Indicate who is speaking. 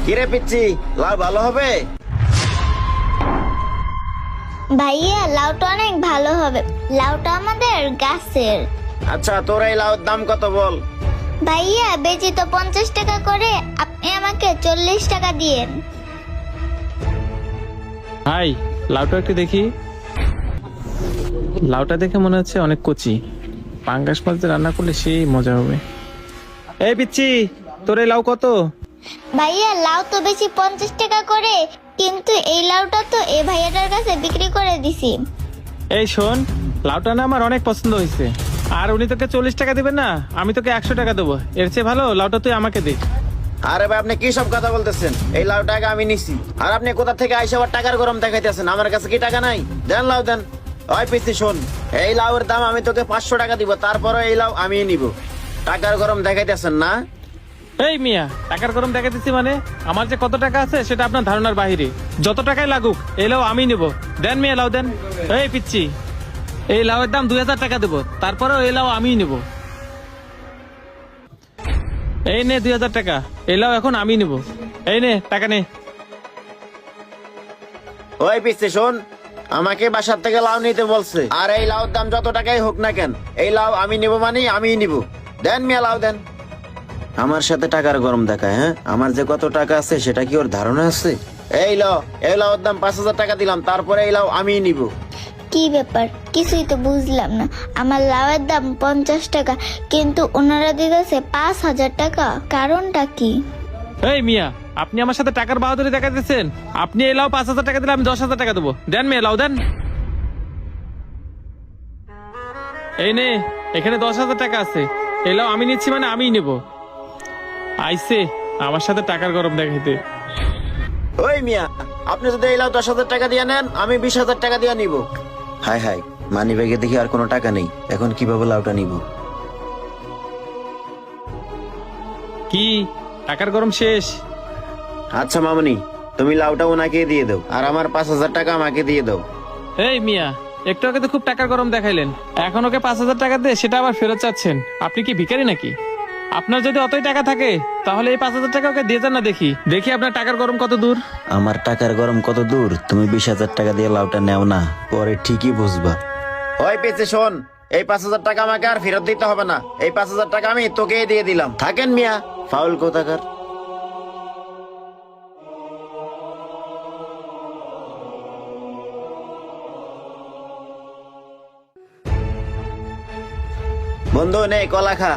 Speaker 1: কিরে পিচ্ছি, লাউ ভালো হবে?
Speaker 2: ভাইয়া লাউটা অনেক ভালো হবে, লাউটা আমাদের গাছের।
Speaker 1: আচ্ছা, তোর এই লাউর দাম কত বল?
Speaker 2: ভাইয়া বেচি তো 50 টাকা করে, আপনি আমাকে 40 টাকা দিয়েন।
Speaker 3: ভাই, লাউটা একটু দেখি। লাউটা দেখে মনে হচ্ছে অনেক কচি। পাঙ্গাস মাছ দিয়ে রান্না করলে সেই মজা হবে। এই পিচ্ছি, তোর এই লাউ কত?
Speaker 2: ভাইয়া লাউ তো বেশি 50 টাকা করে, কিন্তু এই লাউটা তো এই ভাইয়াটার কাছে বিক্রি করে দিছি।
Speaker 3: এই শোন, লাউটা না আমার অনেক পছন্দ হয়েছে। আর উনি তোকে 40 টাকা দিবেন না, আমি তোকে 100 টাকা দেবো। এর চেয়ে ভালো লাউটা তুই আমাকে দে।
Speaker 1: আরে ভাই, আপনি কি সব কথা বলতেছেন? এই লাউ টাকা আমি নিছি, আর আপনি কোথা থেকে আইসা আবার টাকার গরম দেখাইতেছেন? আমার কাছে কি টাকা নাই? দেন লাউ দেন। ওই পিচ্ছি শোন, এই লাউয়ের দাম আমি তোকে 500 টাকা দিব, তারপরে এই লাউ আমি নিব। টাকার গরম দেখাইতেছেন না?
Speaker 3: এই মিয়া, টাকার গরম দেখা দিচ্ছি মানে? আমার যে কত টাকা আছে সেটা আপনার ধারণার বাহিরে। যত টাকাই লাগুক এই লাউ আমি নেব। দেন মিয়া, লাউ দেন। এই পিচ্ছি, এই লাউয়ের দাম 2000 টাকা দেবো, তারপরেও এই লাউ আমি নেব। এই নে 2000 টাকা, এই লাউ এখন আমি নেব। এই নে টাকা নে।
Speaker 1: ওই পিচ্ছি শোন, আমাকে বাসার থেকে লাউ নিতে বলছে, আর এই লাউর দাম যত টাকাই হোক না কেন, এই লাউ আমি নিব মানে আমিই নিব। দেন মিয়া লাউ দেন। আমার সাথে টাকার গরম দেখায়? হ্যাঁ, আমার যে কত টাকা আছে সেটা কি ওর ধারণা আছে? এই লাউর দাম 5000 টাকা দিলাম, তারপরে এই লাউ আমিই নিব।
Speaker 2: কি ব্যাপার, কিছুই তো বুঝলাম না। আমার লাউয়ের দাম 50 টাকা, কিন্তু ওনারা দিতেছে 5000 টাকা, কারণটা কি?
Speaker 3: এই মিয়া, আপনি আমার সাথে টাকার বাহাদুরি দেখাতেছেন? আপনি এই লাউ 5000 টাকা দিলে আমি 10,000 টাকা দেবো। দেন মিয়া, লাউ দেন। এই নে, এখানে 10,000 টাকা আছে। এই লাউ আমি নিচ্ছি মানে আমিই নেব। আইসে আমার সাথে টাকার গরম দেখাইতে।
Speaker 1: ওই মিয়া, আপনি যদি এই লাউ 10,000 টাকা দিয়ে নেন, আমি 20,000 টাকা দিয়ে নিব। হাই হাই, মানি ব্যাগে দেখি আর কোনো টাকা নেই, এখন কিভাবে লাউটা নিব?
Speaker 3: কি, টাকার গরম শেষ?
Speaker 1: আচ্ছা মামনি, তুমি লাউটা ওনাকে দিয়ে দাও, আর আমার 5,000 টাকা আমাকে দিয়ে দাও।
Speaker 3: এই মিয়া, একটু আগে তো খুব টাকার গরম দেখাইলেন, এখন ওকে 5000 টাকা দিয়ে সেটা আবার ফেরত চাচ্ছেন? আপনি কি ভিখারি নাকি? আপনার যদি অতই টাকা থাকে তাহলে এই 5000 টাকা ওকে দিয়ে যান না, দেখি দেখি আপনার টাকার গরম কত দূর।
Speaker 1: আমার টাকার গরম কত দূর? তুমি 20,000 টাকা দিয়ে লাউটা নেও না, পরে ঠিকই বুঝবা। ওই পেছে শোন, এই 5,000 টাকা আমাকে আর ফেরত দিতে হবে না। এই 5,000 টাকা আমি তোকে দিয়ে দিলাম, থাকেন মিয়া, ফাউল কোথাকার। বন্ধু নে, কলা খা।